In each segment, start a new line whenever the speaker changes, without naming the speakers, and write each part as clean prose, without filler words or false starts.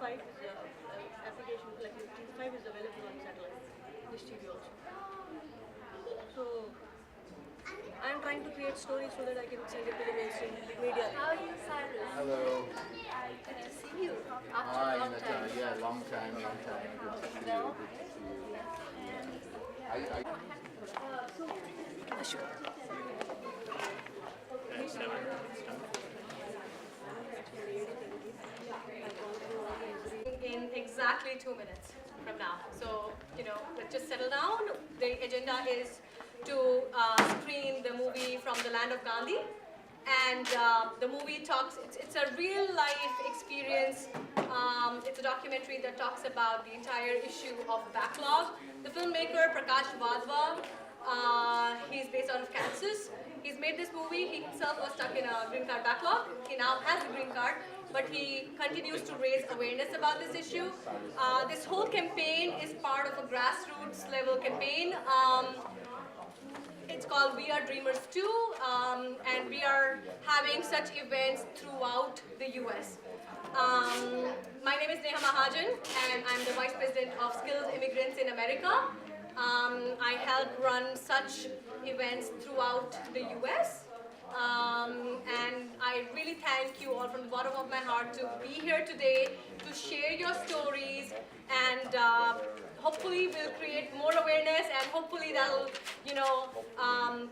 5 is application, like TV5 is available on satellite, Dish TV also. So I'm trying to create stories so that I can send it to the mainstream media.
How are you, Cyrus?
Hello.
Good to see you after
Hi,
a long
Nata.
time.
Yeah, long time. Good to see you.
Well,
Good to see you.
and
Sure.
In exactly 2 minutes from now. So, let's just settle down. The agenda is to screen the movie From the Land of Gandhi. And the movie talks, it's a real life experience. It's a documentary that talks about the entire issue of Backlog. The filmmaker, Prakash Vadva, he's based out of Kansas. He's made this movie. He himself was stuck in a green card backlog. He now has a green card, but he continues to raise awareness about this issue. This whole campaign is part of a grassroots level campaign. It's called We Are Dreamers Too, and we are having such events throughout the US. My name is Neha Mahajan, and I'm the Vice President of Skilled Immigrants in America. I help run such events throughout the US. And I really thank you all from the bottom of my heart to be here today, to share your stories, and hopefully we'll create more awareness, and hopefully that'll,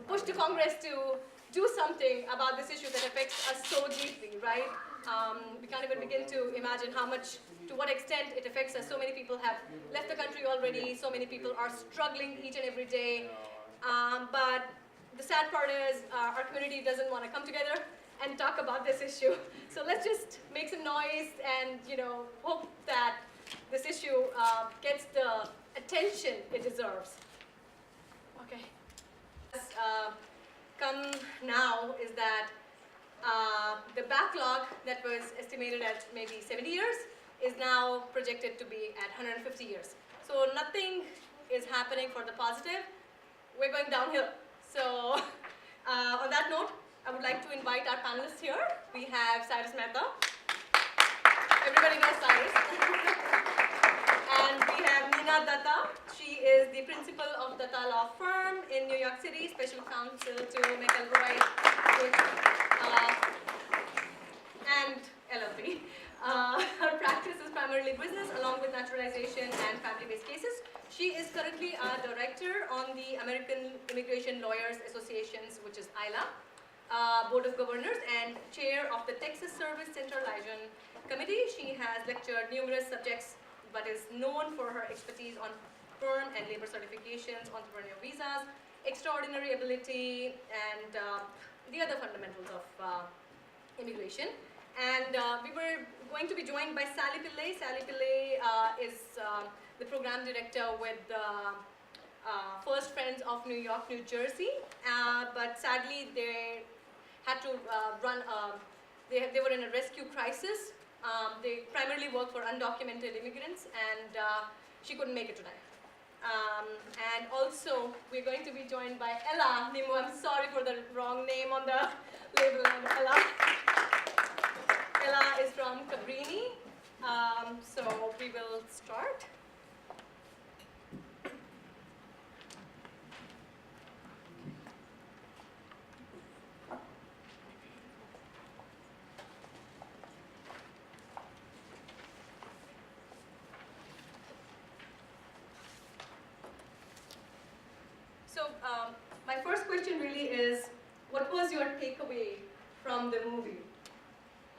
push the Congress to do something about this issue that affects us so deeply, right? We can't even begin to imagine to what extent it affects us. So many people have left the country already. So many people are struggling each and every day. But the sad part is our community doesn't want to come together and talk about this issue. So let's just make some noise and hope that this issue gets the attention it deserves. Okay. Come now is that the backlog that was estimated at maybe 70 years is now projected to be at 150 years. So nothing is happening for the positive. We're going downhill. So on that note, I would like to invite our panelists here. We have Cyrus Mehta. Everybody knows Cyrus. And we have Neena Datta. She is the principal of Datta Law Firm in New York City, special counsel to McElroy and LLP. Her practice is primarily business along with naturalization and family-based cases. She is currently a director on the American Immigration Lawyers Associations, which is ILA, Board of Governors, and chair of the Texas Service Central Liaison Committee. She has lectured numerous subjects, but is known for her expertise on firm and labor certifications, entrepreneurial visas, extraordinary ability, and the other fundamentals of immigration. And we were going to be joined by Sally Pillay. Sally Pillay is the program director with the First Friends of New York, New Jersey. But sadly, they had to they were in a rescue crisis. They primarily work for undocumented immigrants, and she couldn't make it tonight. And also, we're going to be joined by Ella Nimu. I'm sorry for the wrong name on the label. Ella. Ella is from Cabrini. So we will start. So my first question really is, what was your takeaway from the movie?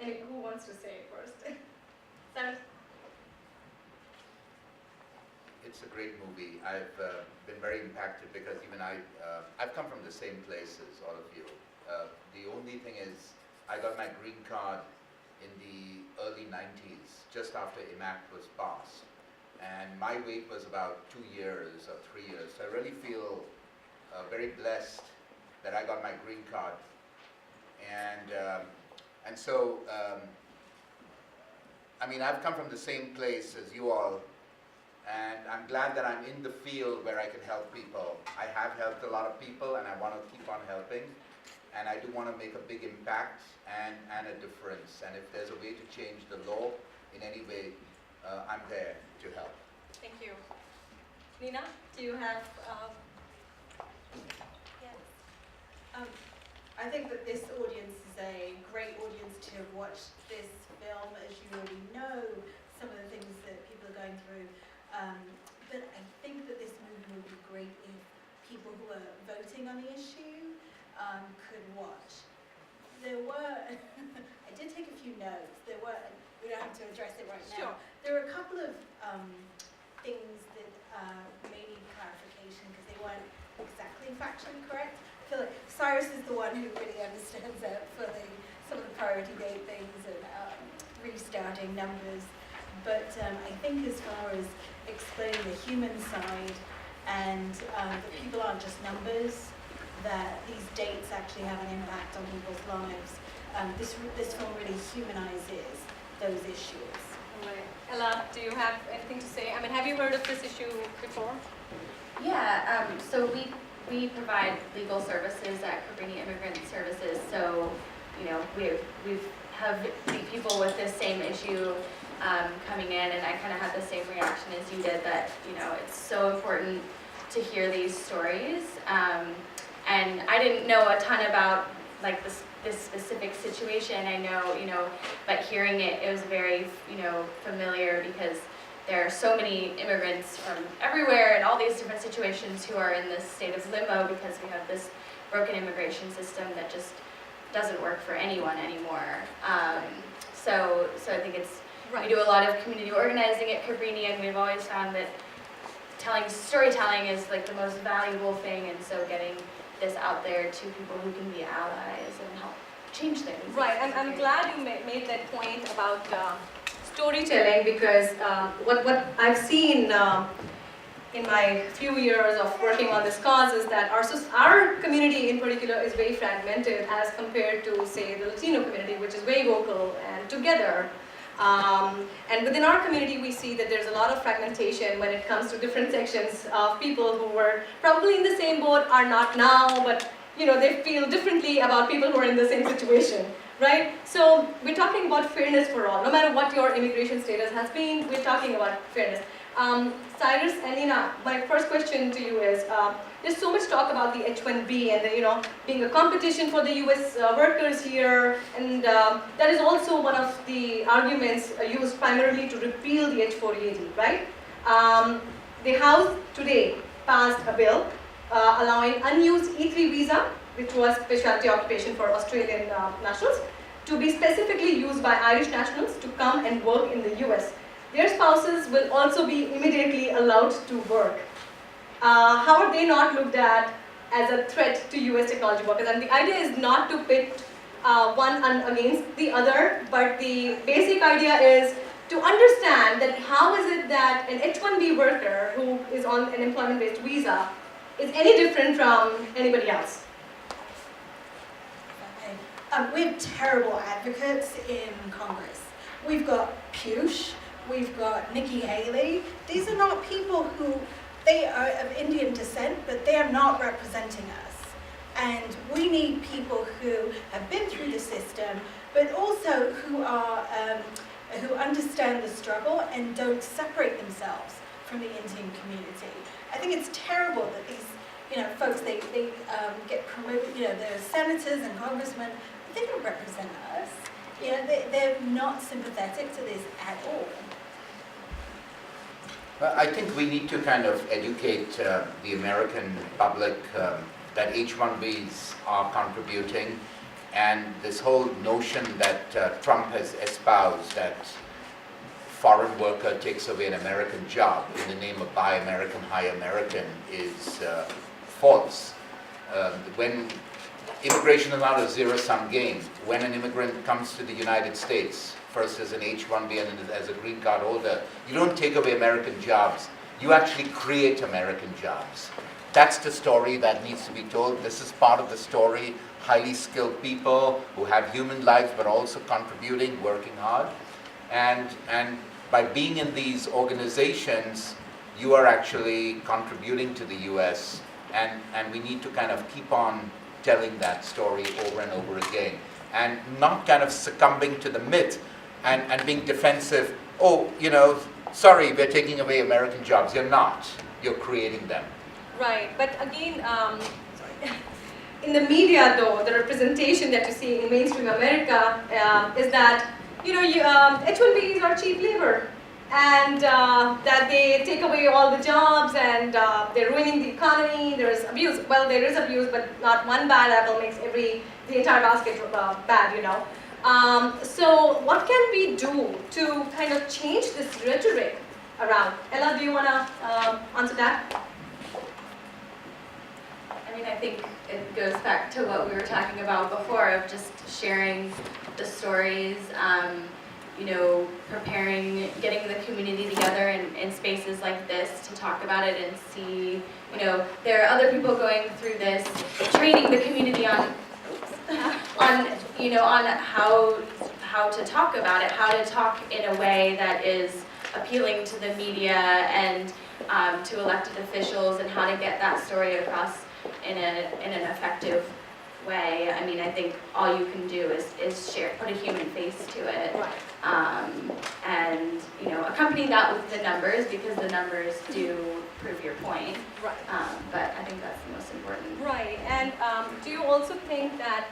And who wants to say it first? Sam?
It's a great movie. I've been very impacted because even I've come from the same place as all of you. The only thing is, I got my green card in the early 90s, just after IMAC was passed. And my wait was about 2 years or 3 years. So I really feel very blessed that I got my green card. And so, I mean, I've come from the same place as you all, and I'm glad that I'm in the field where I can help people. I have helped a lot of people, and I want to keep on helping, and I do want to make a big impact and a difference. And if there's a way to change the law in any way, I'm there to help.
Thank you. Nina, do you have?
Yes.
I think that this audience is a great audience to watch this film, as you already know some of the things that people are going through. But I think that this movie would be great if people who are voting on the issue could watch. There were, I did take a few notes. There were, we don't have to address it right
Sure.
now. There were a couple of things that may need clarification because they weren't exactly factually correct. I feel like Cyrus is the one who really understands that for some of the priority date things and restarting numbers. But I think as far as explaining the human side and that people aren't just numbers, that these dates actually have an impact on people's lives, this film really humanizes those issues.
Ella, do you have anything to say? I mean, have you heard of this issue before?
Yeah, so we provide legal services at Cabrini Immigrant Services. So, you know, we have people with this same issue coming in, and I kind of had the same reaction as you did, that, you know, it's so important to hear these stories. And I didn't know a ton about like this specific situation. I know, you know, but hearing it, it was very, you know, familiar, because there are so many immigrants from everywhere in all these different situations who are in this state of limbo because we have this broken immigration system that just doesn't work for anyone anymore. So I think it's, we do a lot of community organizing at Cabrini, and we've always found that storytelling is like the most valuable thing, and so getting this out there to people who can be allies and help change things.
Right, I'm glad you made that point about storytelling, because what I've seen in my few years of working on this cause is that our community in particular is very fragmented as compared to, say, the Latino community, which is very vocal and together. And within our community, we see that there's a lot of fragmentation when it comes to different sections of people who were probably in the same boat, are not now, but you know, they feel differently about people who are in the same situation, right? So we're talking about fairness for all. No matter what your immigration status has been, we're talking about fairness. Cyrus and Nina, my first question to you is, there's so much talk about the H-1B and the, you know, being a competition for the US workers here, and that is also one of the arguments used primarily to repeal the H-4EAD, right? The House today passed a bill allowing unused E-3 visa, which was specialty occupation for Australian nationals, to be specifically used by Irish nationals to come and work in the US. Their spouses will also be immediately allowed to work. How are they not looked at as a threat to US technology workers? And the idea is not to pit one against the other, but the basic idea is to understand that how is it that an H-1B worker who is on an employment-based visa is any different from anybody else?
We have terrible advocates in Congress. We've got Piyush, we've got Nikki Haley. These are not people who, they are of Indian descent, but they are not representing us. And we need people who have been through the system, but also who are, who understand the struggle and don't separate themselves from the Indian community. I think it's terrible that these, you know, folks, they get promoted, you know, they're senators and congressmen, but they don't represent us. You know, they're not sympathetic to this at all.
Well, I think we need to kind of educate the American public that H-1Bs are contributing, and this whole notion that Trump has espoused, that foreign worker takes away an American job in the name of Buy American, High American, is false. When immigration is not a zero-sum game, when an immigrant comes to the United States, first as an H-1B and then as a green card holder, you don't take away American jobs, you actually create American jobs. That's the story that needs to be told. This is part of the story. Highly skilled people who have human lives but also contributing, working hard. And by being in these organizations, you are actually contributing to the US, and we need to kind of keep on telling that story over and over again, and not kind of succumbing to the myth and being defensive. oh, sorry, we're taking away American jobs. You're not. You're creating them.
Right, but again, sorry. In the media though, the representation that you see in mainstream America is that, H-1Bs are cheap labor, and that they take away all the jobs, and they're ruining the economy. There is abuse. Well, there is abuse, but not one bad apple makes the entire basket bad, So what can we do to kind of change this rhetoric around? Ella, do you want to answer that?
I mean, I think it goes back to what we were talking about before of just sharing the stories, preparing, getting the community together in spaces like this to talk about it and see, there are other people going through this, training the community on how to talk about it, how to talk in a way that is appealing to the media and to elected officials, and how to get that story across in an effective way. I mean, I think all you can do is share, put a human face to it, and accompany that with the numbers, because the numbers do prove your point.
Right.
But I think that's the most important.
Right, and do you also think that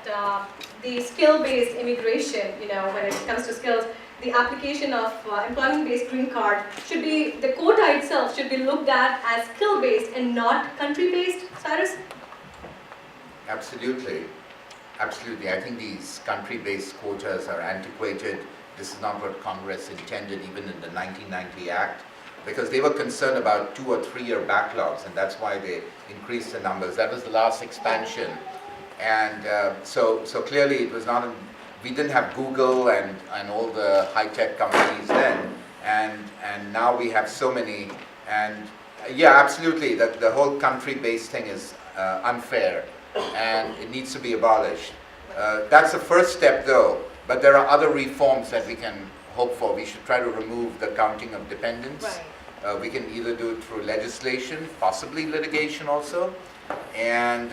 the skill-based immigration, when it comes to skills, the application of employment-based green card should be, the quota itself should be looked at as skill-based and not country-based, Cyrus?
Absolutely. Absolutely. I think these country-based quotas are antiquated. This is not what Congress intended even in the 1990 Act, because they were concerned about 2 or 3 year backlogs, and that's why they increased the numbers. That was the last expansion. And so clearly it was not, we didn't have Google and all the high-tech companies then, and now we have so many. And yeah, absolutely, that the whole country-based thing is unfair, and it needs to be abolished. That's the first step though, but there are other reforms that we can hope for. We should try to remove the counting of dependents.
Right.
We can either do it through legislation, possibly litigation also, and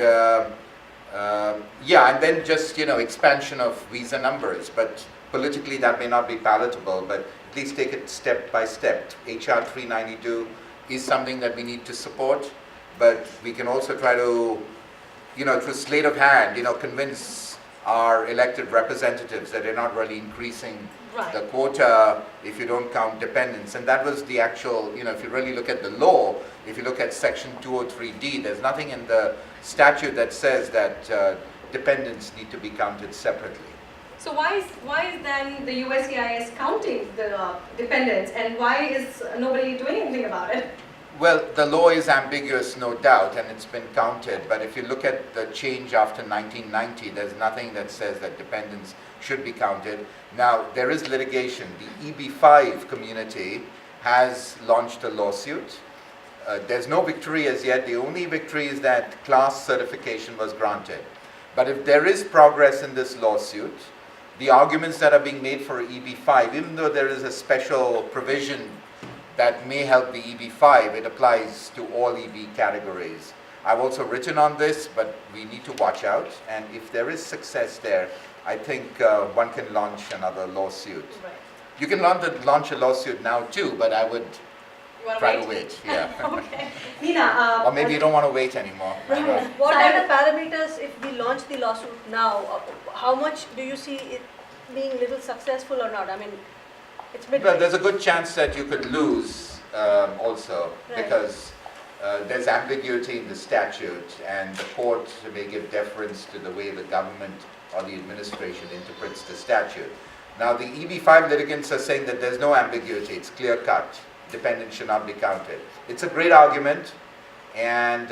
and then just expansion of visa numbers. But politically that may not be palatable, but at least take it step by step. HR 392 is something that we need to support, but we can also try to, through sleight of hand, convince our elected representatives that they're not really increasing the quota if you don't count dependents. And that was the actual, if you really look at the law, if you look at section 203D, there's nothing in the statute that says that dependents need to be counted separately.
So why is then the USCIS counting the dependents, and why is nobody doing anything about it?
Well, the law is ambiguous, no doubt, and it's been counted, but if you look at the change after 1990, there's nothing that says that dependents should be counted. Now, there is litigation. The EB5 community has launched a lawsuit. There's no victory as yet. The only victory is that class certification was granted. But if there is progress in this lawsuit, the arguments that are being made for EB5, even though there is a special provision that may help the EB5, it applies to all EB categories. I've also written on this, but we need to watch out. And if there is success there, I think one can launch another lawsuit.
Right.
You can launch a lawsuit now too, but I would try to wait. Yeah.
Okay. Nina.
Or maybe you don't want to wait anymore.
What are the parameters if we launch the lawsuit now? How much do you see it being little successful or not? I mean, it's been.
Well, there's a good chance that you could lose also, because there's ambiguity in the statute, and the court may give deference to the way the government or the administration interprets the statute. Now, the EB5 litigants are saying that there's no ambiguity, it's clear-cut. Dependents should not be counted. It's a great argument, and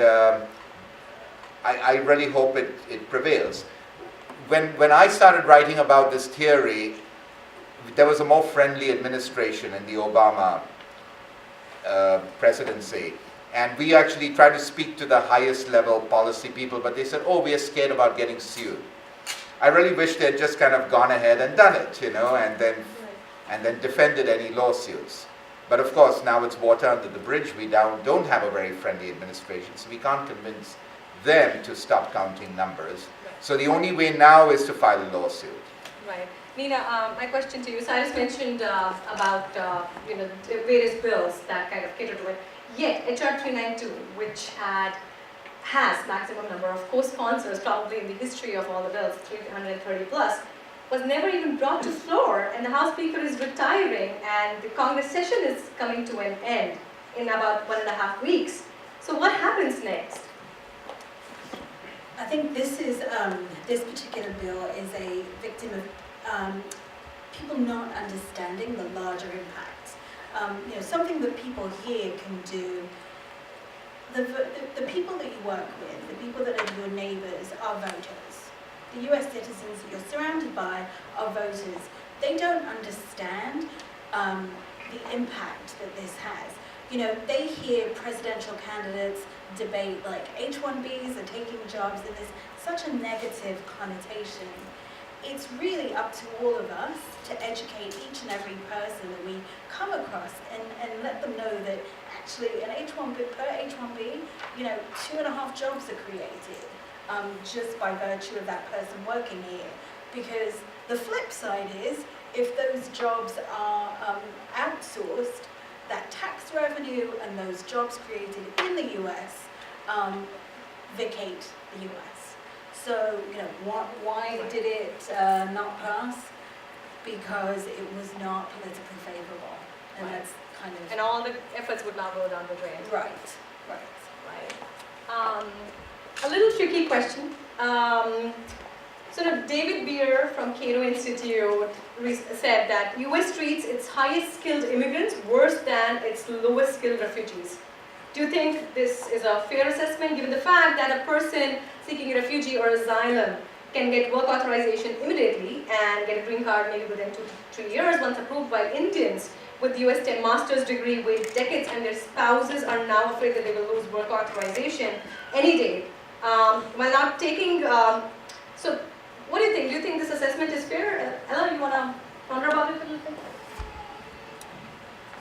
I really hope it prevails. When I started writing about this theory, there was a more friendly administration in the Obama presidency, and we actually tried to speak to the highest level policy people, but they said, oh, we are scared about getting sued. I really wish they had just kind of gone ahead and done it, and then defended any lawsuits. But of course, now it's water under the bridge. We don't have a very friendly administration, so we can't convince them to stop counting numbers. So the only way now is to file a lawsuit.
Right. Nina, my question to you. Cyrus mentioned about the various bills that kind of cater to it. Yet HR 392, which has maximum number of co-sponsors probably in the history of all the bills, 330 plus, was never even brought to floor, and the House Speaker is retiring, and the Congress session is coming to an end in about 1.5 weeks. So what happens next?
I think this is this particular bill is a victim of people not understanding the larger impact. Something that people here can do. The people that you work with, the people that are your neighbours, are voters. The US citizens that you're surrounded by are voters. They don't understand the impact that this has. They hear presidential candidates debate like H-1Bs are taking jobs, and there's such a negative connotation. It's really up to all of us to educate each and every person that we come across and let them know that actually an H-1B, per H-1B, 2.5 jobs are created just by virtue of that person working here. Because the flip side is, if those jobs are outsourced, that tax revenue and those jobs created in the US vacate the US. So, why did it not pass? Because it was not politically favorable, and
Right.
that's kind of
And all the efforts would now go down the drain.
right.
Right. A little tricky question. David Beer from Cato Institute said that US treats its highest skilled immigrants worse than its lowest skilled refugees. Do you think this is a fair assessment, given the fact that a person seeking refugee or asylum can get work authorization immediately and get a green card maybe within 2 to 3 years once approved, by Indians with US 10 master's degree wait decades and their spouses are now afraid that they will lose work authorization any day? While not taking, so what do you think? Do you think this assessment is fair? Ella, you want to ponder about it a little bit?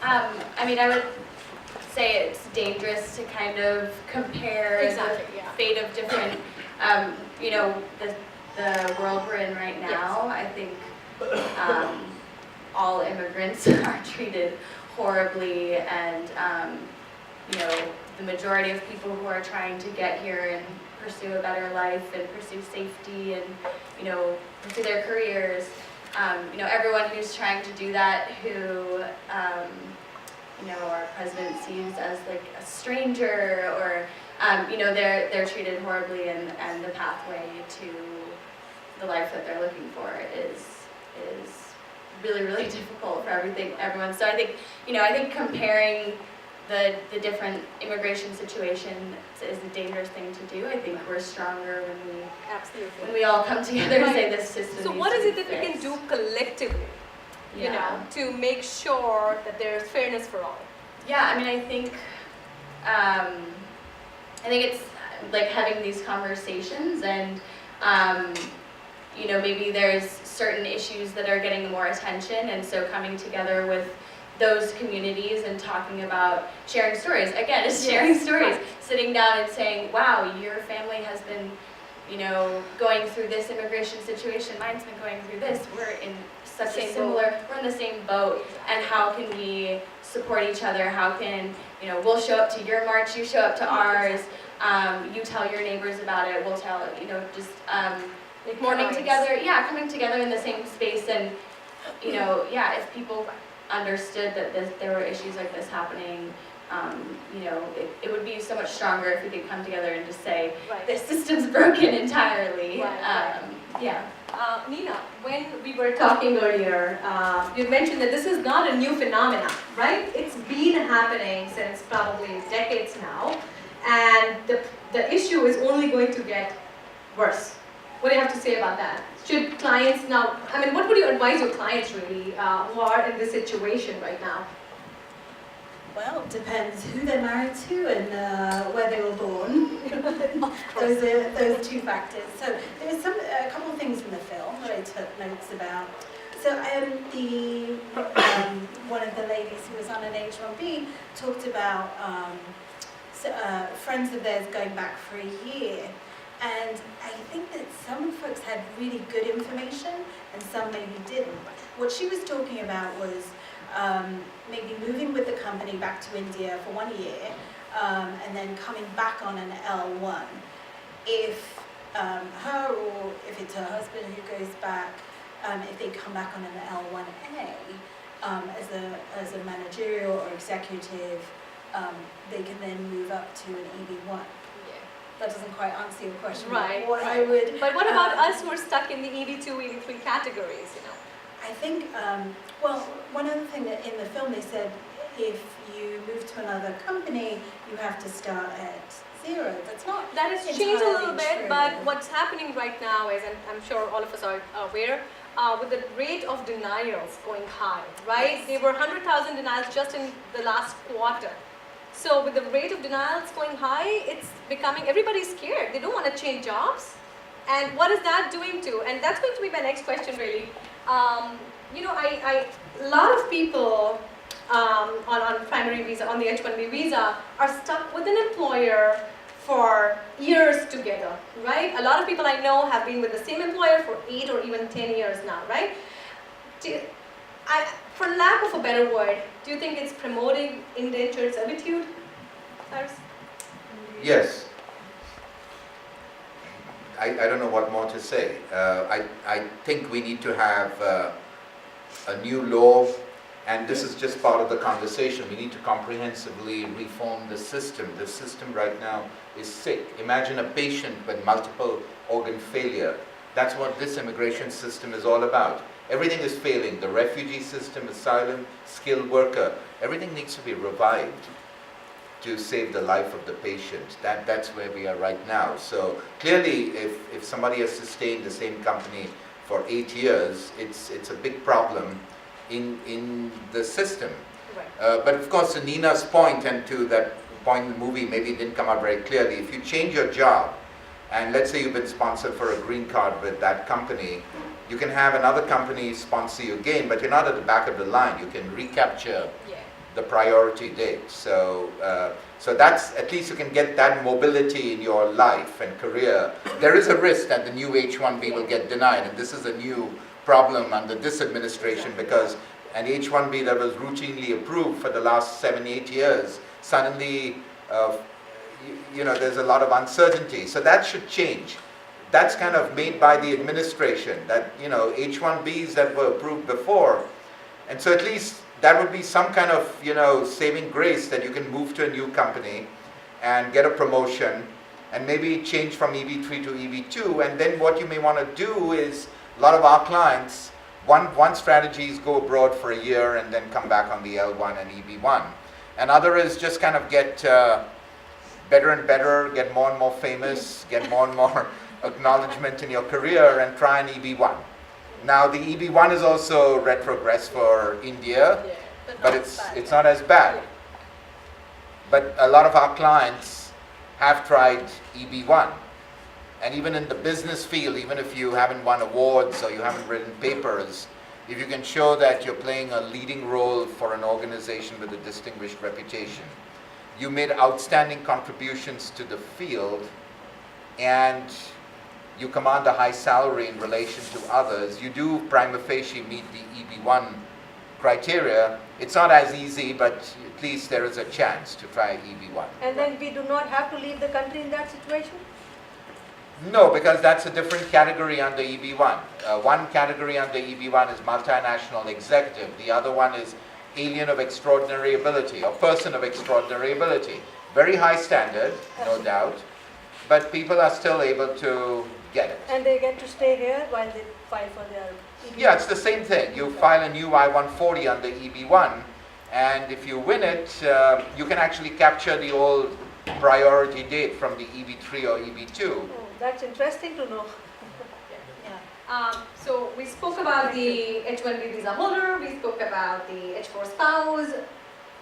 I would say it's dangerous to kind of compare
Exactly,
the
yeah.
fate of different, the world we're in right now. I think all immigrants are treated horribly, and the majority of people who are trying to get here and pursue a better life and pursue safety and pursue their careers, everyone who's trying to do that, who our president sees as like a stranger, or they're treated horribly, and the pathway to the life that they're looking for is really, really difficult for everyone. So I think comparing the different immigration situations is a dangerous thing to do. I think we're stronger when we all come together and say this system.
So what is it that we can do collectively, to make sure that there's fairness for all?
Yeah, I think it's like having these conversations, and maybe there's certain issues that are getting more attention, and so coming together with those communities and talking about sharing stories. Again, it's sharing stories. Sitting down and saying, wow, your family has been, going through this immigration situation. Mine's been going through this. We're in such a similar, we're in the same boat. And how can we support each other? How can, we'll show up to your march, you show up to ours. You tell your neighbors about it. We'll tell, just coming together in the same space. And, if people understood that there were issues like this happening, it would be so much stronger if we could come together and just say, this system's broken entirely.
Nina, when we were talking earlier, you mentioned that this is not a new phenomenon, right? It's been happening since probably decades now, and the issue is only going to get worse. What do you have to say about that? Should clients now, what would you advise your clients really who are in this situation right now?
Well, it depends who they're married to and where they were born. those are two factors. So there's a couple of things in the film that I took notes about. So one of the ladies who was on an H-1B talked about friends of theirs going back for a year, And I think that some folks had really good information and some maybe didn't. What she was talking about was maybe moving with the company back to India for 1 year and then coming back on an L1. If her or if it's her husband who goes back, if they come back on an L1A as a managerial or executive, they can then move up to an EB1. That doesn't quite answer your question.
Right.
What I would.
But what about us who are stuck in the EB2, EB3 categories, you know?
I think, well, one other thing that in the film they said, if you move to another company, you have to start at 0. That's not.
That has changed a little
entirely
bit,
true.
but what's happening right now is, and I'm sure all of us are aware, with the rate of denials going high, right?
Yes.
There were 100,000 denials just in the last quarter. So with the rate of denials going high, it's becoming, everybody's scared. They don't want to change jobs. And what is that doing to? And that's going to be my next question really. You know, a lot of people on primary visa, on the H-1B visa, are stuck with an employer for years together, right? A lot of people I know have been with the same employer for 8 or even 10 years now, right? For lack of a better word, do you think it's promoting indentured servitude, Cyrus?
Yes. I don't know what more to say. I think we need to have a new law, and this is just part of the conversation. We need to comprehensively reform the system. The system right now is sick. Imagine a patient with multiple organ failure. That's what this immigration system is all about. Everything is failing. The refugee system, asylum, skilled worker, everything needs to be revived to save the life of the patient. That's where we are right now. So clearly, if somebody has sustained the same company for 8 years, it's a big problem in the system.
Right.
But of course, to Nina's point, and to that point in the movie, maybe it didn't come out very clearly. If you change your job, and let's say you've been sponsored for a green card with that company, you can have another company sponsor you again, but you're not at the back of the line. You can recapture the priority date. So that's, at least you can get that mobility in your life and career. There is a risk that the new H-1B will get denied, and this is a new problem under this administration, because an H-1B that was routinely approved for the last 7-8 years, suddenly, there's a lot of uncertainty. So that should change. That's kind of made by the administration, that, H-1Bs that were approved before. And so at least that would be some kind of, saving grace, that you can move to a new company and get a promotion and maybe change from EB3 to EB2. And then what you may want to do is, a lot of our clients, one strategy is go abroad for a year and then come back on the L1 and EB1. And other is just kind of get better and better, get more and more famous, get more and more acknowledgement in your career, and try an EB1. Now the EB1 is also retrogress for India, but it's not as bad. But a lot of our clients have tried EB1. And even in the business field, even if you haven't won awards or you haven't written papers, if you can show that you're playing a leading role for an organization with a distinguished reputation, you made outstanding contributions to the field, and you command a high salary in relation to others, you do prima facie meet the EB1 criteria. It's not as easy, but at least there is a chance to try EB1.
And then we do not have to leave the country in that situation?
No, because that's a different category under EB1. One category under EB1 is multinational executive. The other one is alien of extraordinary ability, or person of extraordinary ability. Very high standard, no doubt, but people are still able to get it.
And they get to stay here while they file for their EB.
Yeah, it's the same thing. You file a new I-140 under EB1, and if you win it, you can actually capture the old priority date from the EB3 or EB2.
Oh, that's interesting to know.
So we spoke about the H-1B visa holder, we spoke about the H-4 spouse,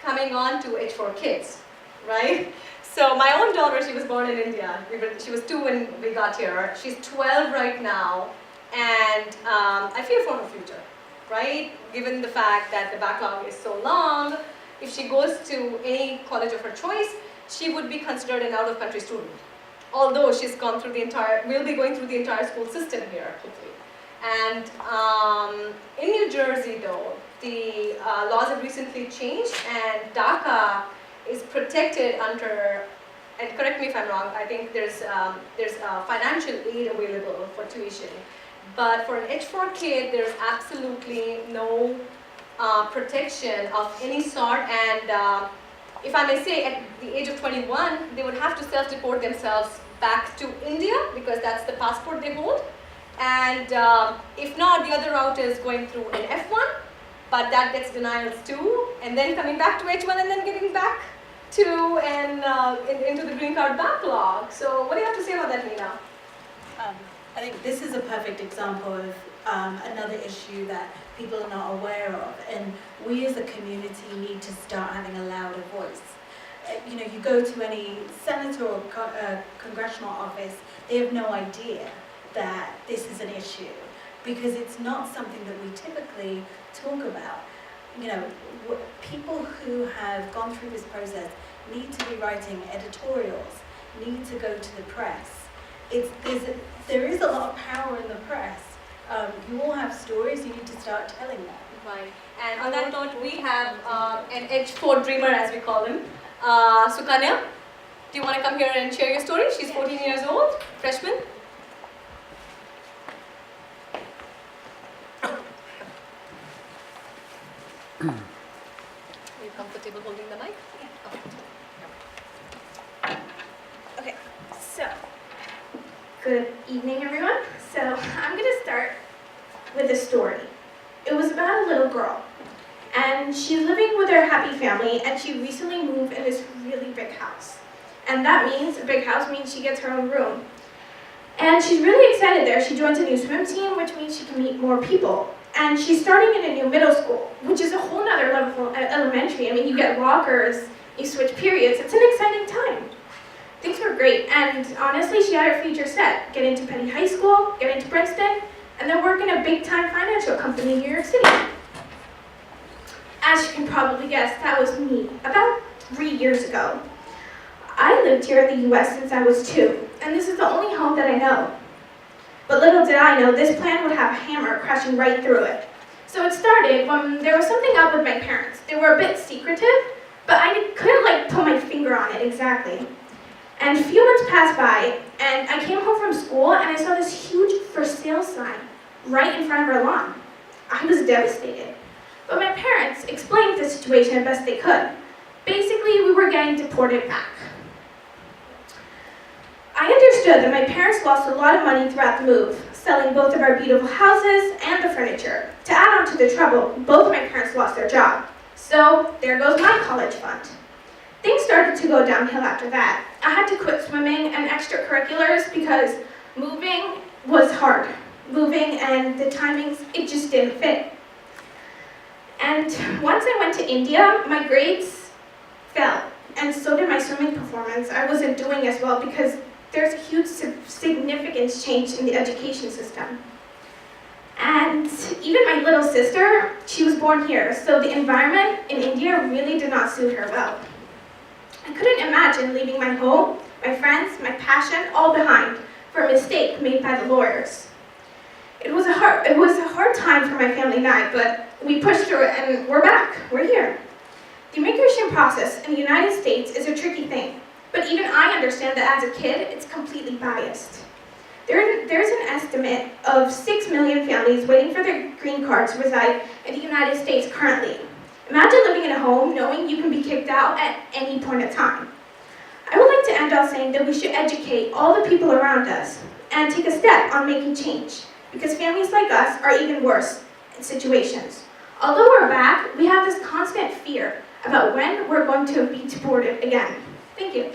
coming on to H-4 kids, right? So my own daughter, she was born in India. She was 2 when we got here. She's 12 right now, and I fear for her future, right? Given the fact that the backlog is so long, if she goes to any college of her choice, she would be considered an out-of-country student, although she's gone through the entire, will be going through the entire school system here, hopefully. And in New Jersey, though, the laws have recently changed, and DACA is protected under, and correct me if I'm wrong, I think there's financial aid available for tuition. But for an H4 kid, there's absolutely no protection of any sort, and if I may say, at the age of 21, they would have to self-deport themselves back to India because that's the passport they hold. And if not, the other route is going through an F1, but that gets denials too, and then coming back to H1 and then getting back to into the green card backlog. So what do you have to say about that, Nina?
I think this is a perfect example of another issue that people are not aware of, and we as a community need to start having a louder voice. You know, you go to any senator or congressional office, they have no idea that this is an issue because it's not something that we typically talk about. You know, people who have gone through this process need to be writing editorials, need to go to the press. There is a lot of power in the press. You all have stories, you need to start telling them.
Right. And on that note, we have an H4 dreamer, as we call him, Sukanya. Do you want to come here and share your story? She's 14 years old, freshman. Are you comfortable holding the mic?
Yeah. Okay, so good evening, everyone. So I'm going to start with a story. It was about a little girl, and she's living with her happy family, and she recently moved in this really big house. And that means, a big house means she gets her own room. And she's really excited there. She joins a new swim team, which means she can meet more people. And she's starting in a new middle school, which is a whole nother level at elementary. I mean, you get lockers, you switch periods. It's an exciting time. Things were great, and honestly, she had her future set. Get into Penny High School, get into Princeton, and then work in a big-time financial company in New York City. As you can probably guess, that was me, about 3 years ago. I lived here in the US since I was 2, and this is the only home that I know. But little did I know, this plan would have a hammer crashing right through it. So it started when there was something up with my parents. They were a bit secretive, but I couldn't put my finger on it exactly. And a few months passed by, and I came home from school, and I saw this huge for sale sign right in front of our lawn. I was devastated. But my parents explained the situation as best they could. Basically, we were getting deported back. I understood that my parents lost a lot of money throughout the move, selling both of our beautiful houses and the furniture. To add on to the trouble, both of my parents lost their job. So there goes my college fund. Things started to go downhill after that. I had to quit swimming and extracurriculars because moving was hard. Moving and the timings, it just didn't fit. And once I went to India, my grades fell, and so did my swimming performance. I wasn't doing as well because there's a huge significance change in the education system. And even my little sister, she was born here, so the environment in India really did not suit her well. I couldn't imagine leaving my home, my friends, my passion, all behind for a mistake made by the lawyers. It was a hard time for my family and I, but we pushed through it and we're back, we're here. The immigration process in the United States is a tricky thing, but even I understand that as a kid, it's completely biased. There's an estimate of 6 million families waiting for their green cards to reside in the United States currently. Imagine living in a home knowing you can be kicked out at any point in time. I would like to end off saying that we should educate all the people around us and take a step on making change, because families like us are even worse in situations. Although we're back, we have this constant fear about when we're going to be deported again. Thank you.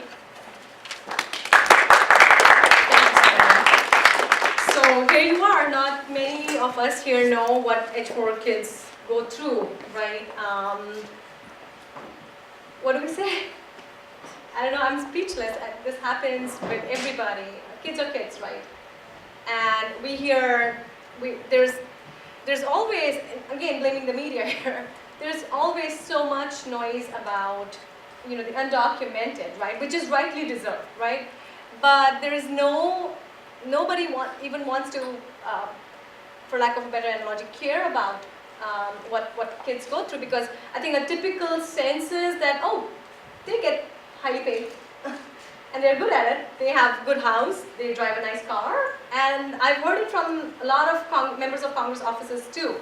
So here you are. Not many of us here know what H4 kids go through, right? What do we say? I don't know, I'm speechless. This happens with everybody. Kids are kids, right? And we hear, there's always, again blaming the media here, there's always so much noise about, the undocumented, right? Which is rightly deserved, right? but there is nobody even wants to, for lack of a better analogy, care about what kids go through, because I think a typical sense is that, oh, they get highly paid and they're good at it, they have good house, they drive a nice car, and I've heard it from a lot of members of Congress offices too,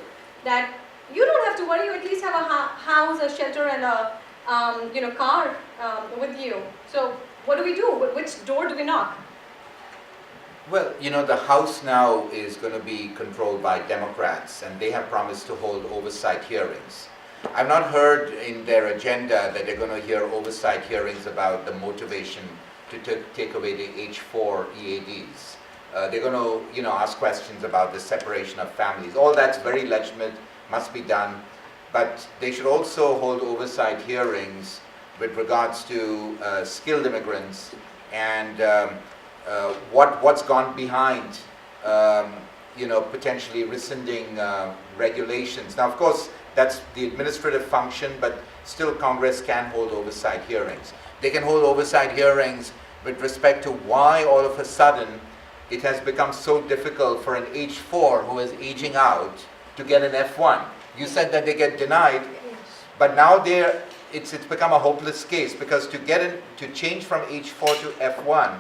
that you don't have to worry, you at least have a house, a shelter, and a car with you. So what do we do? Which door do we knock?
Well, the House now is going to be controlled by Democrats, and they have promised to hold oversight hearings. I've not heard in their agenda that they're going to hear oversight hearings about the motivation to take away the H4 EADs. They're going to, ask questions about the separation of families. All that's very legitimate, must be done, but they should also hold oversight hearings with regards to skilled immigrants and what's gone behind, potentially rescinding regulations. Now, of course, that's the administrative function, but still Congress can hold oversight hearings. They can hold oversight hearings with respect to why all of a sudden it has become so difficult for an H4 who is aging out to get an F1. You said that they get denied, but now it's become a hopeless case, because to change from H4 to F1,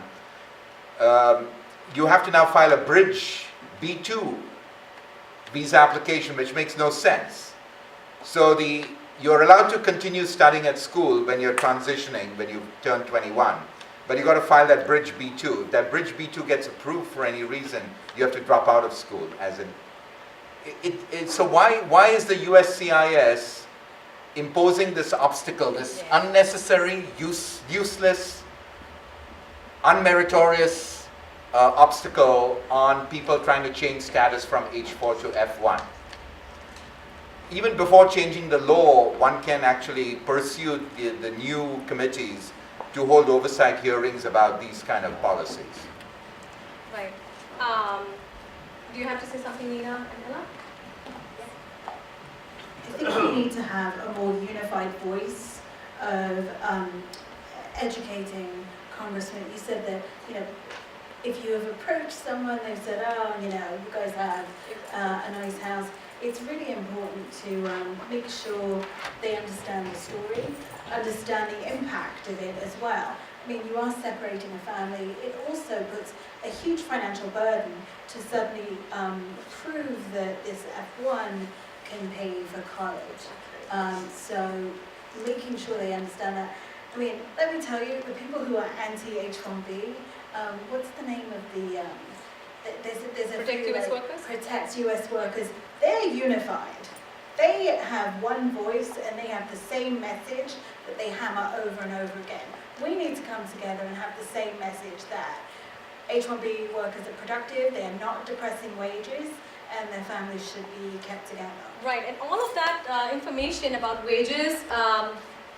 you have to now file a bridge B2 visa application, which makes no sense. So you're allowed to continue studying at school when you're transitioning, when you turn 21, but you've got to file that bridge B2. If that bridge B2 gets approved for any reason, you have to drop out of school, as in. So why is the USCIS imposing this obstacle, this unnecessary, useless, unmeritorious obstacle on people trying to change status from H4 to F1? Even before changing the law, one can actually pursue the new committees to hold oversight hearings about these kind of policies.
Right. Do you have to say something, Nina and Ella?
I think we need to have a more unified voice of educating congressmen. You said that, if you have approached someone, they've said, oh, you guys have a nice house. It's really important to make sure they understand the story, understand the impact of it as well. I mean, you are separating a family. It also puts a huge financial burden to suddenly prove that this F1 can pay for college. So making sure they understand that. I mean, let me tell you, the people who are anti-H1B, what's the name of the, there's a
Protect
few,
US workers?
Protect US workers. They're unified. They have one voice and they have the same message that they hammer over and over again. We need to come together and have the same message that H1B workers are productive, they are not depressing wages, and their families should be kept together.
Right, and all of that information about wages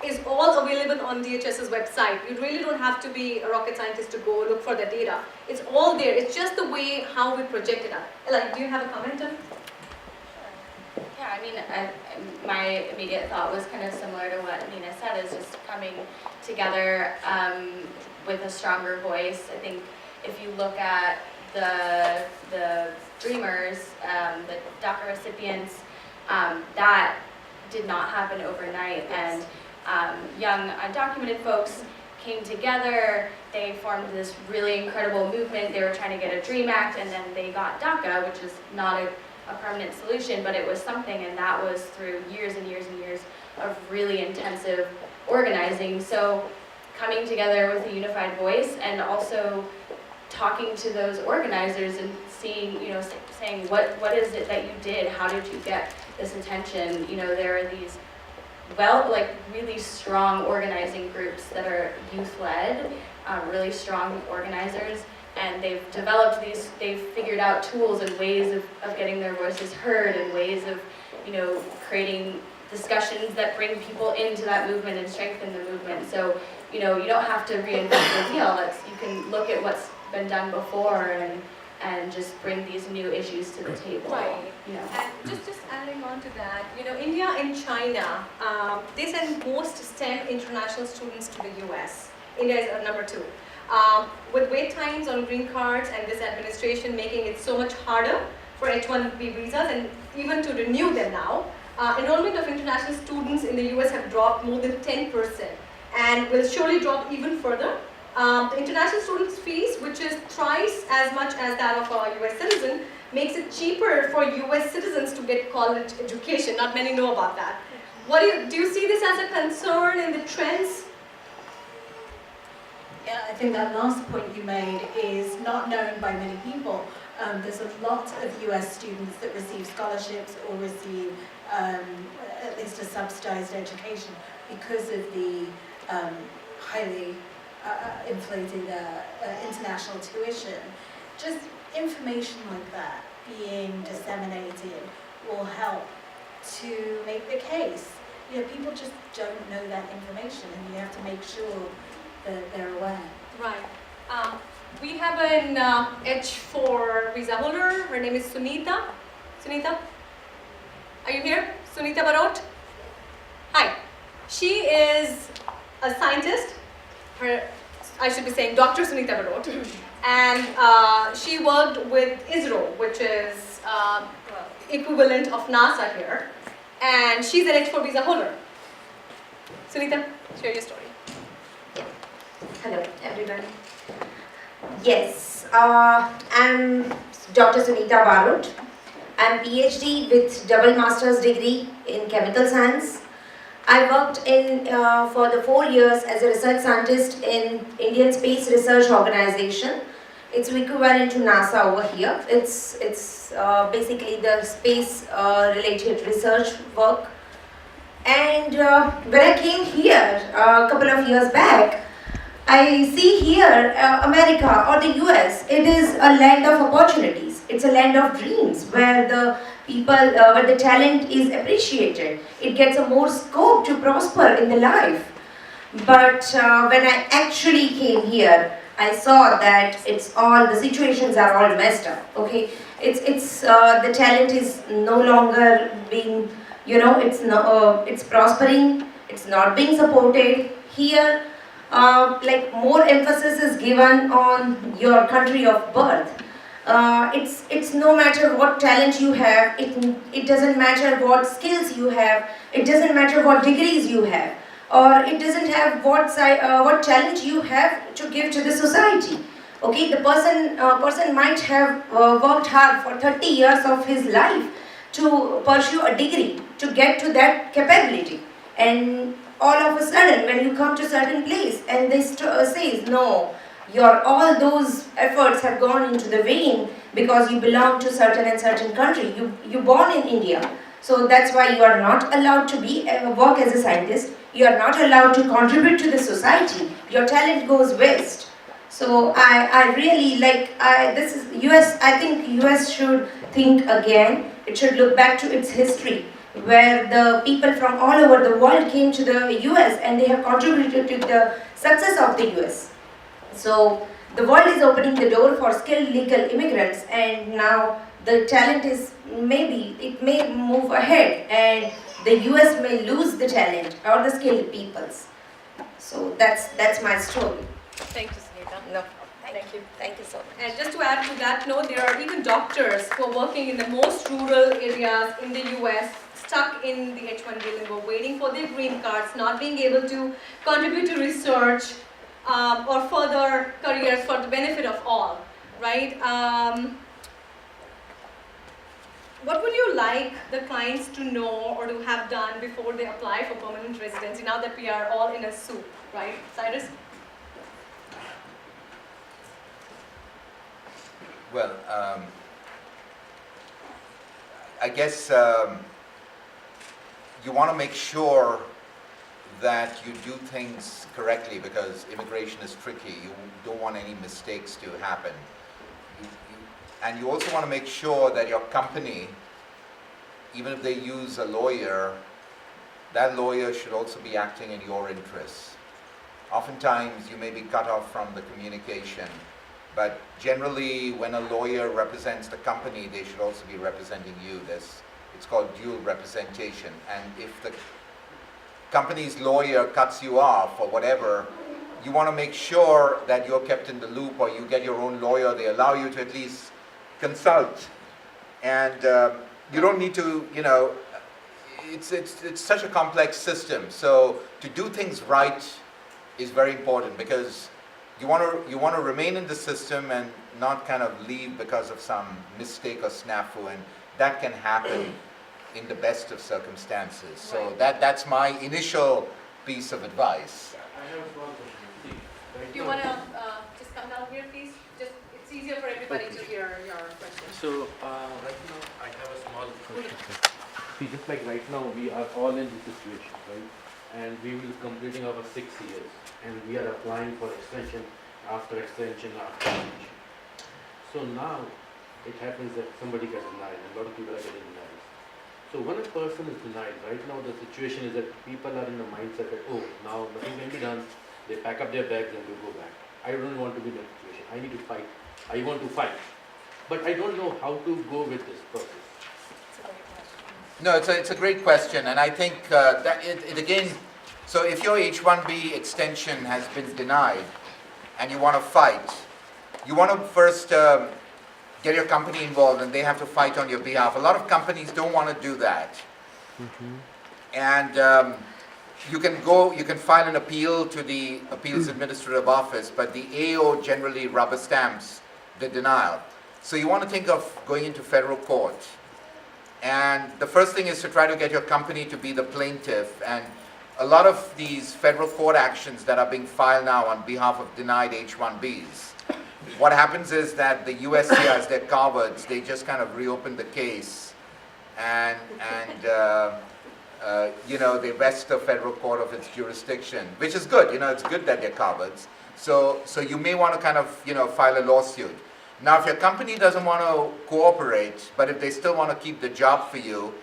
is all available on DHS's website. You really don't have to be a rocket scientist to go look for the data. It's all there. It's just the way how we project it out. Ella, do you have a comment on?
Yeah, I mean, my immediate thought was kind of similar to what Nina said, is just coming together with a stronger voice. I think if you look at the Dreamers, the DACA recipients, that did not happen overnight, and young undocumented folks came together. They formed this really incredible movement. They were trying to get a DREAM Act, and then they got DACA, which is not a permanent solution, but it was something, and that was through years and years and years of really intensive organizing. So coming together with a unified voice, and also talking to those organizers and seeing, saying what is it that you did? How did you get this attention? There are these really strong organizing groups that are youth-led, really strong organizers, and they've figured out tools and ways of getting their voices heard, and ways of, creating discussions that bring people into that movement and strengthen the movement. So, you don't have to reinvent the wheel. You can look at what's been done before and just bring these new issues to the table.
Right. And just adding on to that, India and China, they send most STEM international students to the US. India is number 2. With wait times on green cards and this administration making it so much harder for H-1B visas and even to renew them now, enrollment of international students in the US have dropped more than 10% and will surely drop even further. The international students' fees, which is thrice as much as that of a US citizen, makes it cheaper for US citizens to get college education. Not many know about that. What do you see this as a concern in the trends?
Yeah, I think that last point you made is not known by many people. There's a lot of US students that receive scholarships or receive at least a subsidized education because of the highly inflated international tuition. Just information like that being disseminated will help to make the case. You know, people just don't know that information, and you have to make sure that they're aware.
Right. We have an H4 visa holder. Her name is Sunita. Sunita, are you here? Sunita Barot? Hi. She is a scientist. I should be saying Dr. Sunita Barot. And she worked with ISRO, which is equivalent of NASA here. And she's an H4 visa holder. Sunita, share your story.
Hello, everyone. Yes, I'm Dr. Sunita Barot. I'm PhD with double master's degree in chemical science. I worked in for the 4 years as a research scientist in Indian Space Research Organization. It's equivalent to NASA over here. It's basically the space related research work. And when I came here a couple of years back, I see here America or the US, it is a land of opportunities. It's a land of dreams where the people, where the talent is appreciated. It gets a more scope to prosper in the life. But when I actually came here, I saw that the situations are all messed up. Okay, the talent is no longer being, it's prospering. It's not being supported here. Like more emphasis is given on your country of birth. It's no matter what talent you have, it doesn't matter what skills you have, it doesn't matter what degrees you have, or it doesn't have what challenge you have to give to the society. Okay, the person might have worked hard for 30 years of his life to pursue a degree, to get to that capability, and all of a sudden when you come to a certain place and they say, no, all those efforts have gone into the vain because you belong to certain and certain country. You're born in India, so that's why you are not allowed to work as a scientist. You are not allowed to contribute to the society. Your talent goes waste. So I really this is US. I think US should think again. It should look back to its history, where the people from all over the world came to the US and they have contributed to the success of the US. So the world is opening the door for skilled legal immigrants, and now the talent it may move ahead and the US may lose the talent or the skilled peoples. So that's my story.
Thank you, Sunita.
No,
Thank you.
thank you so much.
And just to add to that note, there are even doctors who are working in the most rural areas in the US, stuck in the H-1B limbo, waiting for their green cards, not being able to contribute to research or further careers for the benefit of all, right? What would you like the clients to know or to have done before they apply for permanent residency, now that we are all in a soup, right, Cyrus?
Well, I guess you want to make sure that you do things correctly, because immigration is tricky. You don't want any mistakes to happen. And you also want to make sure that your company, even if they use a lawyer, that lawyer should also be acting in your interests. Oftentimes you may be cut off from the communication, but generally when a lawyer represents the company, they should also be representing you. It's called dual representation. And if the company's lawyer cuts you off or whatever, you want to make sure that you're kept in the loop, or you get your own lawyer. They allow you to at least consult. And you don't need to, it's such a complex system. So to do things right is very important, because you want to remain in the system and not kind of leave because of some mistake or snafu, and that can happen in the best of circumstances. So that's my initial piece of advice.
I have a small question. See, right
Do you
now-
want to just come down here, please? Just, it's easier for everybody to hear your question.
So, right now, I have a small question. See, just like right now, we are all in this situation, right? And we will be completing our 6 years, and we are applying for extension after extension after extension. So now, it happens that somebody gets denied, and a lot of people are getting denied. So when a person is denied, right now the situation is that people are in the mindset that, oh, now nothing can be done, they pack up their bags and they go back. I don't want to be in that situation. I need to fight. I want to fight. But I don't know how to go with this process.
No, it's a great question, and I think that it again, so if your H-1B extension has been denied and you want to fight, you want to first get your company involved, and they have to fight on your behalf. A lot of companies don't want to do that. And you can file an appeal to the Appeals Administrative Office, but the AO generally rubber stamps the denial. So you want to think of going into federal court. And the first thing is to try to get your company to be the plaintiff. And a lot of these federal court actions that are being filed now on behalf of denied H-1Bs, what happens is that the USCIS, they're cowards, they just kind of reopen the case and they vest the federal court of its jurisdiction, which is good. It's good that they're cowards. So you may want to kind of, file a lawsuit. Now, if your company doesn't want to cooperate, but if they still want to keep the job for you,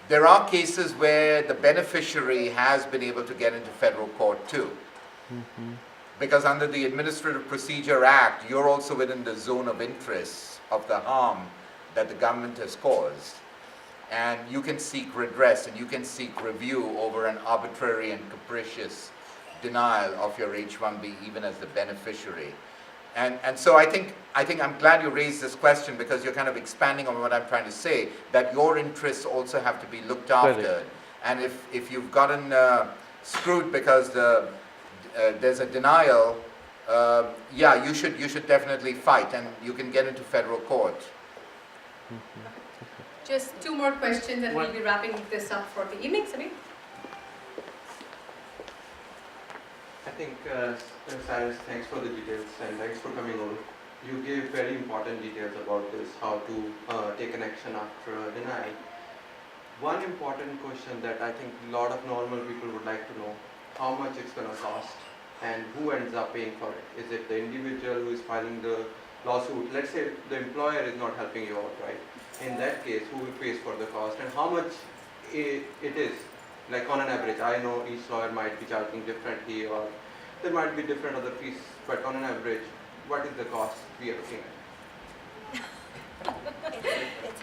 there are cases where the beneficiary has been able to get into federal court too. Because under the Administrative Procedure Act, you're also within the zone of interest of the harm that the government has caused. And you can seek redress and you can seek review over an arbitrary and capricious denial of your H-1B, even as the beneficiary. And so I think I'm glad you raised this question, because you're kind of expanding on what I'm trying to say, that your interests also have to be looked after.
Correct.
And if you've gotten screwed because there's a denial, you should definitely fight, and you can get into federal court.
Just 2 more questions and we'll be wrapping this up for the evening. Sameer?
I think, Cyrus, thanks for the details and thanks for coming on. You gave very important details about this, how to take an action after a denial. One important question that I think a lot of normal people would like to know, how much it's going to cost and who ends up paying for it. Is it the individual who is filing the lawsuit? Let's say the employer is not helping you out, right? In that case, who pays for the cost and how much it is? Like on an average, I know each lawyer might be charging differently, or there might be different other fees, but on an average, what is the cost we are looking at?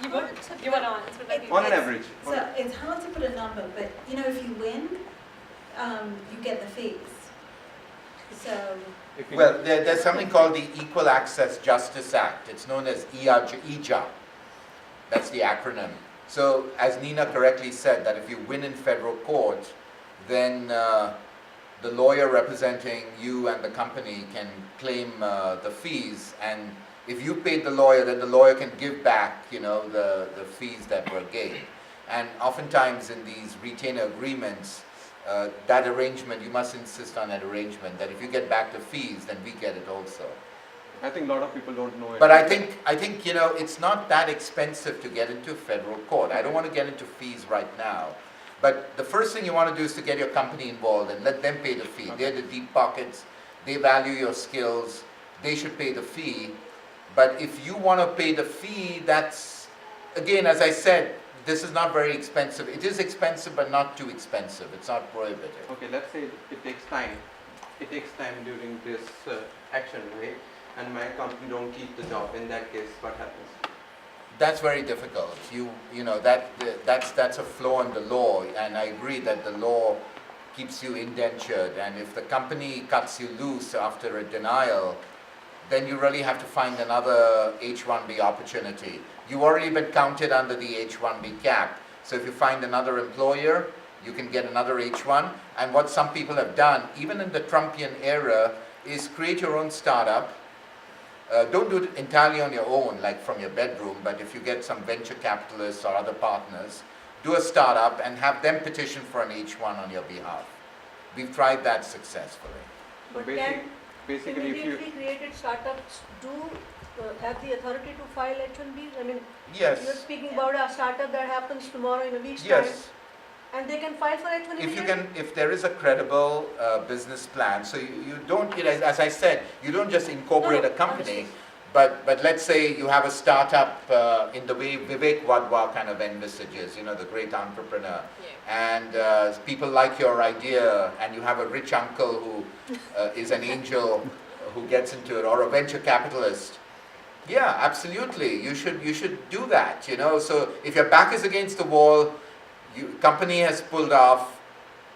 You want to answer that?
On an average.
So it's hard to put a number, but if you win, you get the fees. So
Well, there's something called the Equal Access Justice Act. It's known as EJA. That's the acronym. So, as Nina correctly said, that if you win in federal court, then the lawyer representing you and the company can claim the fees, and if you paid the lawyer, then the lawyer can give back, the fees that were gained. And oftentimes in these retainer agreements, that arrangement, you must insist on that arrangement, that if you get back the fees, then we get it also.
I think a lot of people don't know it.
But I think it's not that expensive to get into federal court. I don't want to get into fees right now. But the first thing you want to do is to get your company involved and let them pay the fee. They're the deep pockets. They value your skills. They should pay the fee. But if you want to pay the fee, that's, again, as I said, this is not very expensive. It is expensive, but not too expensive. It's not prohibitive.
Okay, let's say it takes time. It takes time during this action, right? And my company don't keep the job. In that case, what happens?
That's very difficult. That's a flaw in the law, and I agree that the law keeps you indentured, and if the company cuts you loose after a denial, then you really have to find another H-1B opportunity. You've already been counted under the H-1B cap, so if you find another employer, you can get another H-1. And what some people have done, even in the Trumpian era, is create your own startup. Don't do it entirely on your own, like from your bedroom, but if you get some venture capitalists or other partners, do a startup and have them petition for an H-1 on your behalf. We've tried that successfully.
But
Basic-
can
Basically, if you,
immediately created startups do have the authority to file H-1Bs? I mean, you're
Yes,
speaking about a startup that happens tomorrow in a week's time,
yes.
and they can file for H-1
If you
immediately?
can, if there is a credible business plan, so you don't, as I said, you don't just incorporate a company, but let's say you have a startup in the way Vivek Wadhwa kind of envisages, you know, the great entrepreneur, and people like your idea, and you have a rich uncle who is an angel who gets into it, or a venture capitalist. Yeah, absolutely. You should do that. You know, so if your back is against the wall, company has pulled off.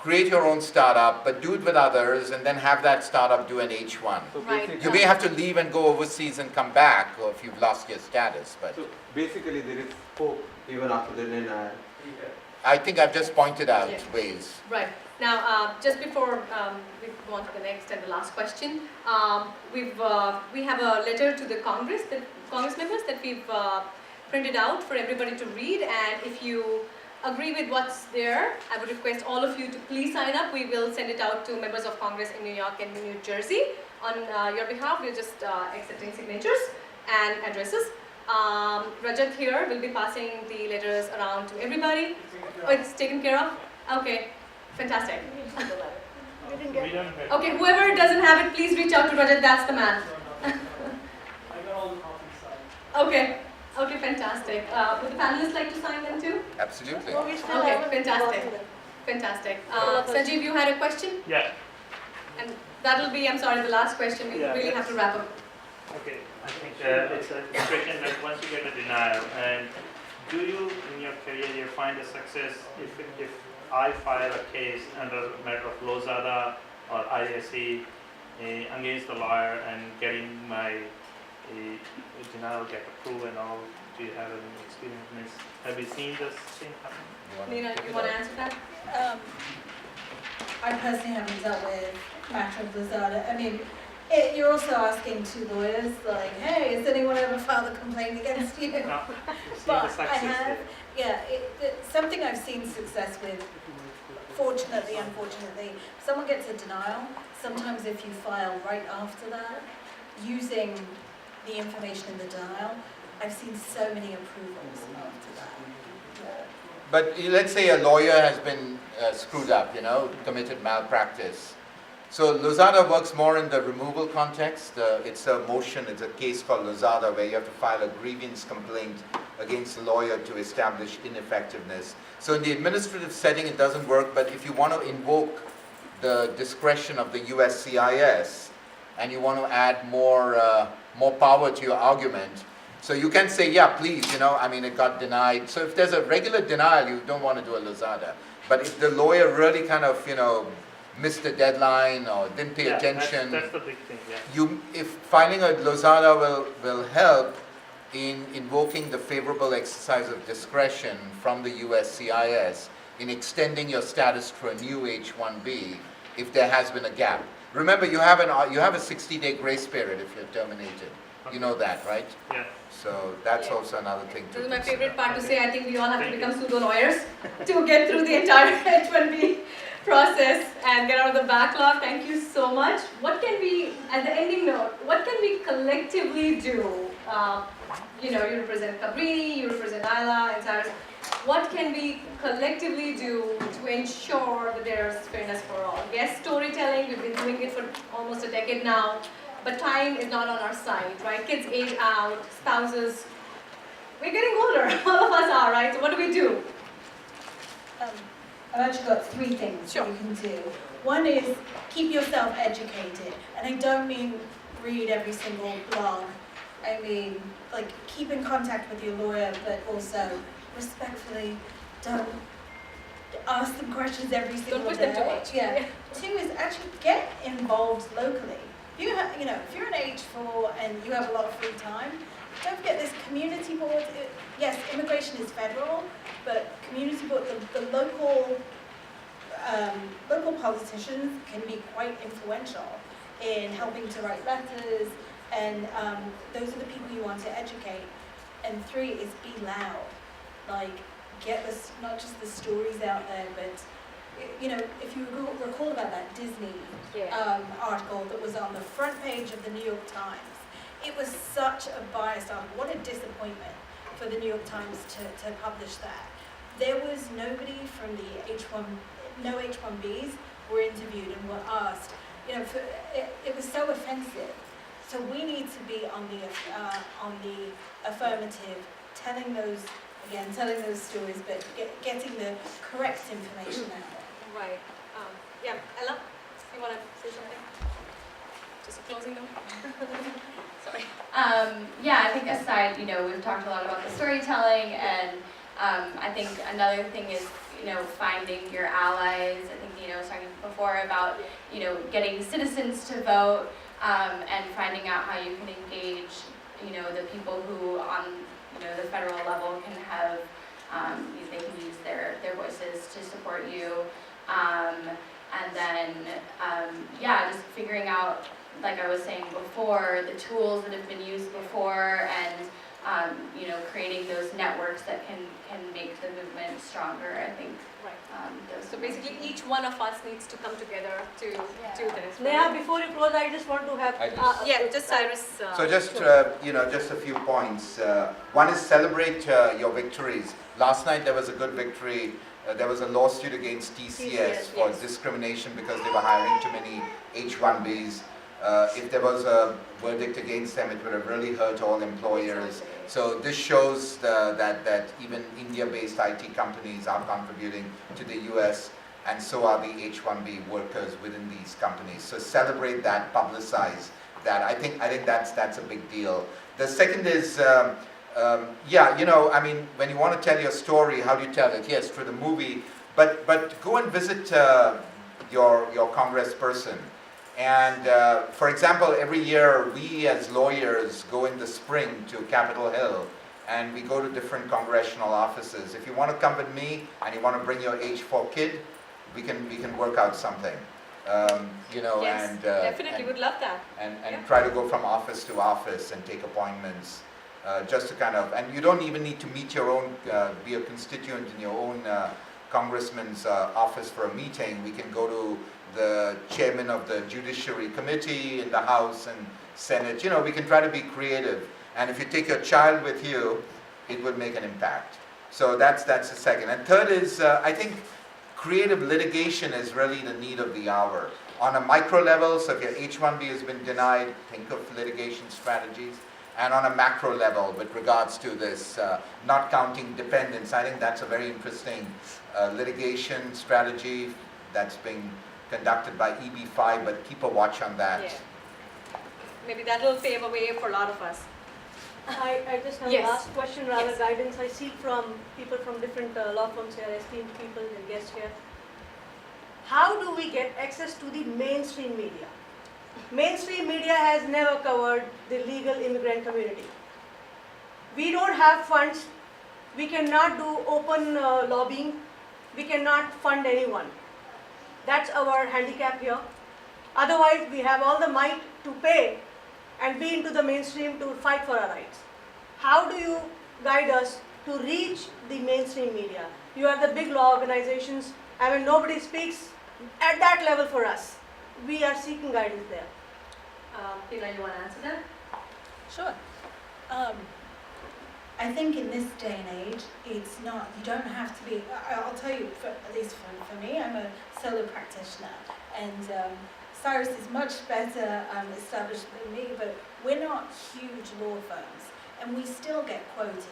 Create your own startup, but do it with others, and then have that startup do an H1.
so
Right.
basically,
You may have to leave and go overseas and come back, or if you've lost your status. But
so basically there is hope even after the denial.
I think I've just pointed out
Yeah.
ways.
Right. Now, just before we go on to the next and the last question, we have a letter to the Congress members that we've printed out for everybody to read, and if you agree with what's there, I would request all of you to please sign up. We will send it out to members of Congress in New York and New Jersey. On your behalf, we're just accepting signatures and addresses. Rajat here will be passing the letters around to everybody. Oh, it's taken care of? Okay, fantastic.
We didn't get it.
Okay, whoever doesn't have it, please reach out to Rajat, that's the man. Okay, okay, fantastic. Would the panelists like to sign them too?
Absolutely.
No, we still
Okay,
haven't
fantastic.
gotten it.
Fantastic. Sanjeev, you had a question?
Yeah,
And that'll be, I'm sorry, the last question. We
Yeah,
really have to wrap up.
okay. I think it's a question that once you get a denial, and do you, in your career, you find a success if I file a case under a matter of Lozada or ISE against the lawyer and getting my denial get approved and all? Do you have any experience in this? Have you seen this thing happen?
Nina, you want to answer that?
I personally haven't dealt with matter of Lazada. I mean, you're also asking two lawyers, like, hey, has anyone ever filed a complaint against you?
No, you've seen the
But I
success
have,
there.
yeah, it's something I've seen success with. Fortunately, unfortunately, if someone gets a denial, sometimes if you file right after that, using the information in the denial, I've seen so many approvals after that.
But let's say a lawyer has been screwed up, you know, committed malpractice. So Lozada works more in the removal context. It's a motion, it's a case called Lozada where you have to file a grievance complaint against the lawyer to establish ineffectiveness. So in the administrative setting it doesn't work, but if you want to invoke the discretion of the USCIS and you want to add more power to your argument, so you can say, yeah, please, you know, I mean, it got denied. So if there's a regular denial, you don't want to do a Lozada. But if the lawyer really kind of, you know, missed the deadline or didn't pay
Yeah,
attention,
that's the big thing, yeah.
if filing a Lozada will help in invoking the favorable exercise of discretion from the USCIS in extending your status for a new H-1B if there has been a gap. Remember, you have a 60-day grace period if you're terminated. You know that, right?
Yeah.
So that's
Yeah.
also another thing to
This is my
consider.
favorite part to say. I think we all have to
Thank
become pseudo lawyers to get through the entire H-1B process and get out of the backlog. Thank you so much. What can we, at the ending note, what can we collectively do? You know, you represent Cabrini, you represent Ayla and Cyrus. What can we collectively do to ensure that there's fairness for all? Yes, storytelling, we've been doing it for almost a decade now. But time is not on our side, right? Kids age out, spouses, we're getting older, all of us are, right? So what do we do?
I've actually got three things
Sure.
that you can do. One is keep yourself educated. And I don't mean read every single blog. I mean, like, keep in contact with your lawyer, but also respectfully don't ask them questions every single
Don't push
day.
them too much.
Yeah. Two is actually get involved locally. If you have, if you're an H4 and you have a lot of free time, don't forget this community board. Yes, immigration is federal, but community board, the local politicians can be quite influential in helping to write letters, and those are the people you want to educate. And three is be loud. Like, get this, not just the stories out there, but if you recall about that Disney article that was on the front page of the New York Times, it was such a biased article. What a disappointment for the New York Times to publish that. There was nobody from the no H1Bs were interviewed and were asked. It was so offensive. So we need to be on the affirmative, telling those stories, but getting the correct information out there.
Right. Yeah, Ella, you want to say something? Just a closing note? Sorry.
Yeah, I think aside, we've talked a lot about the storytelling, and I think another thing is, finding your allies. I think, I was talking before about, getting citizens to vote, and finding out how you can engage, the people who on, the federal level can have, they can use their voices to support you. And then, just figuring out, like I was saying before, the tools that have been used before, and creating those networks that can make the movement stronger. I think.
Right.
So
So basically, each one of us needs to come together to do this.
Neha, before you close, I just want to have.
Yeah, just Cyrus.
So just, just a few points. One is celebrate your victories. Last night there was a good victory. There was a lawsuit against TCS for discrimination because they were hiring too many H1Bs. If there was a verdict against them, it would have really hurt all employers. So this shows that even India-based IT companies are contributing to the US, and so are the H1B workers within these companies. So celebrate that, publicize that. I think that's a big deal. The second is, when you want to tell your story, how do you tell it? Yes, through the movie, but go and visit your congressperson. And for example, every year we as lawyers go in the spring to Capitol Hill, and we go to different congressional offices. If you want to come with me and you want to bring your H4 kid, we can work out something.
Yes,
and
definitely would love that.
and try to go from office to office and take appointments, just to kind of, and you don't even need to meet your own, be a constituent in your own congressman's office for a meeting. We can go to the chairman of the Judiciary Committee in the House and Senate. We can try to be creative. And if you take your child with you, it will make an impact. So that's the second. And third is, I think creative litigation is really the need of the hour. On a micro level, so if your H1B has been denied, think of litigation strategies. And on a macro level, with regards to this, not counting dependents, I think that's a very interesting litigation strategy that's being conducted by EB5, but keep a watch on that.
Yeah. Maybe that will pave a way for a lot of us.
I just have
Yes.
a last question, rather
Yes.
guidance I seek from people from different law firms here, esteemed people and guests here. How do we get access to the mainstream media? Mainstream media has never covered the legal immigrant community. We don't have funds. We cannot do open lobbying. We cannot fund anyone. That's our handicap here. Otherwise, we have all the might to pay and be into the mainstream to fight for our rights. How do you guide us to reach the mainstream media? You are the big law organizations. Nobody speaks at that level for us. We are seeking guidance there.
Tina, you want to answer that?
Sure. I think in this day and age, it's not, you don't have to be, I'll tell you, at least for me, I'm a solo practitioner, and Cyrus is much better established than me, but we're not huge law firms, and we still get quoted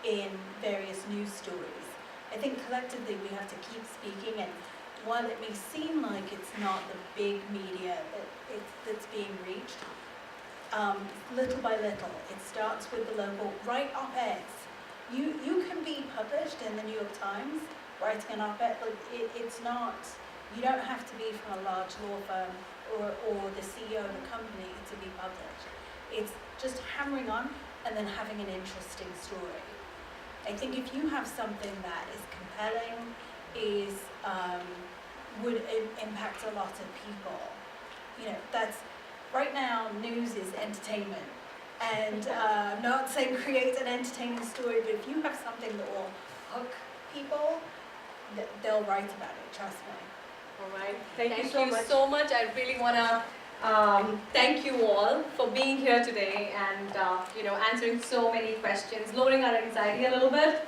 in various news stories. I think collectively we have to keep speaking, and while it may seem like it's not the big media that's being reached, little by little, it starts with the local, write op-eds. You can be published in the New York Times writing an op-ed. Like, it's not, you don't have to be from a large law firm or the CEO of a company to be published. It's just hammering on and then having an interesting story. I think if you have something that is compelling, would impact a lot of people. You know, that's, right now, news is entertainment. And I'm not saying create an entertaining story, but if you have something that will hook people, they'll write about it, trust me.
All right. Thank you
so much.
so much. I really want to thank you all for being here today and answering so many questions, lowering our anxiety a little bit.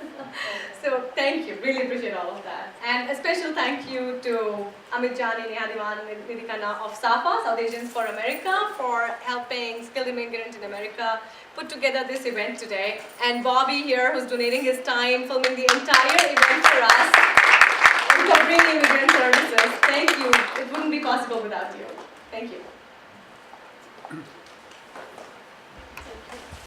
So thank you. Really appreciate all of that. And a special thank you to Amit Jani, Nihadivan, Nidikana of SAFA, South Asians for America, for helping skilled immigrants in America put together this event today. And Bobby here, who's donating his time, filming the entire event for us, and for bringing immigrant services. Thank you. It wouldn't be possible without you. Thank you.